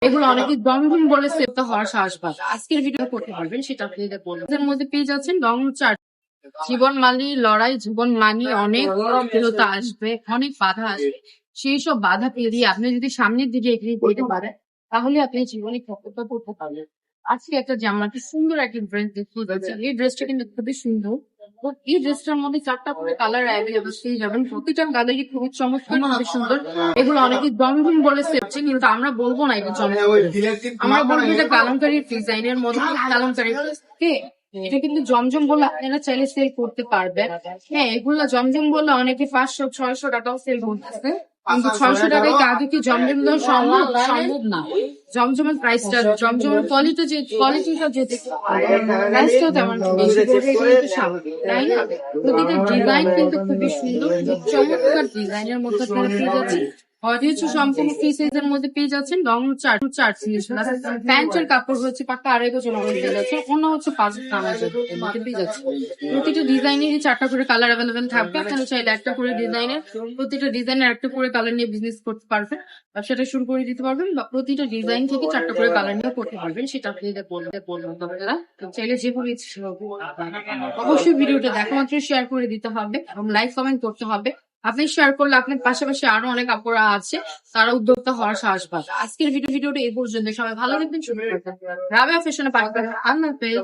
এগুলো অনেকে দমদম বলে সেভটা হওয়ার সাহস পায়। আজকের ভিডিও করতে পারবেন সেটা আপনাদের বলবো। এর মধ্যে পেয়ে যাচ্ছেন লং চার্ট জীবন মানি লড়াই, জীবন মানি অনেক প্রতিকূলতা আসবে, অনেক বাধা আসবে। সেই সব বাধা পেরিয়ে আপনি যদি সামনের দিকে এগিয়ে যেতে পারেন তাহলে আপনি জীবনে সফলতা করতে পারবেন। আজকে একটা জামাকে সুন্দর একটা ড্রেস দেখিয়ে দিচ্ছি। এই ড্রেসটা কিন্তু খুবই সুন্দর। তো এই ড্রেসটার মধ্যে 4টা করে কালার অ্যাভেলেবল পেয়ে যাবেন। প্রতিটা কালারই খুবই চমৎকার, খুবই সুন্দর। এগুলো অনেকে জমজম বলে সেভছে, কিন্তু আমরা বলবো না এটা জমজম বলে। আমরা বলবো এটা কালামকারী ডিজাইনের মধ্যে কালামকারী। এটা কিন্তু জমজম বলে আপনারা চাইলে সেল করতে পারবেন। হ্যাঁ, এগুলো জমজম বলে অনেকে 500-600 টাকাও সেল করতেছে, কিন্তু 600 টাকায় কাউকে কি জমজম দেওয়া সম্ভব? সম্ভব না। জমজমের প্রাইসটা, জমজমের কোয়ালিটিটা যে প্রাইসটাও তেমন বেশি করে, এগুলো তো স্বাভাবিক, তাই না? প্রতিটা ডিজাইন কিন্তু খুবই সুন্দর, চমৎকার ডিজাইনের মধ্যে আপনারা পেয়ে যাচ্ছেন। হচ্ছে সম্পূর্ণ ফ্রি সাইজের মধ্যে পেয়ে যাচ্ছেন। লং চার্ট প্যান্টের কাপড় হচ্ছে পাক্কা 2.5 গজ লং পেয়ে যাচ্ছে। অন্য হচ্ছে 5 কামাজের মধ্যে পেয়ে যাচ্ছে। প্রতিটা ডিজাইনেরই 4টা করে কালার অ্যাভেলেবেল থাকবে। আপনারা চাইলে একটা করে ডিজাইনের, প্রতিটা ডিজাইনের একটা করে কালার নিয়ে বিজনেস করতে পারবেন, ব্যবসাটা শুরু করে দিতে পারবেন, বা প্রতিটা ডিজাইন থেকে 4টা করে কালার নিয়ে করতে পারবেন। সেটা আপনাদের বলবেন আপনারা চাইলে যেভাবে ইচ্ছে সেভাবে। অবশ্যই ভিডিওটা দেখা মাত্র শেয়ার করে দিতে হবে এবং লাইক কমেন্ট করতে হবে। আপনি শেয়ার করলে আপনার পাশাপাশি আরো অনেক আপুরা আছে, তারা উদ্যোক্তা হওয়ার সাহস পাবে। আজকের ভিডিওটা এই পর্যন্ত। সবাই ভালো থাকবেন, সুন্দর থাকবেন। রাবেয়া ফ্যাশনে পাঠাবেন। আল্লাহ হাফেজ।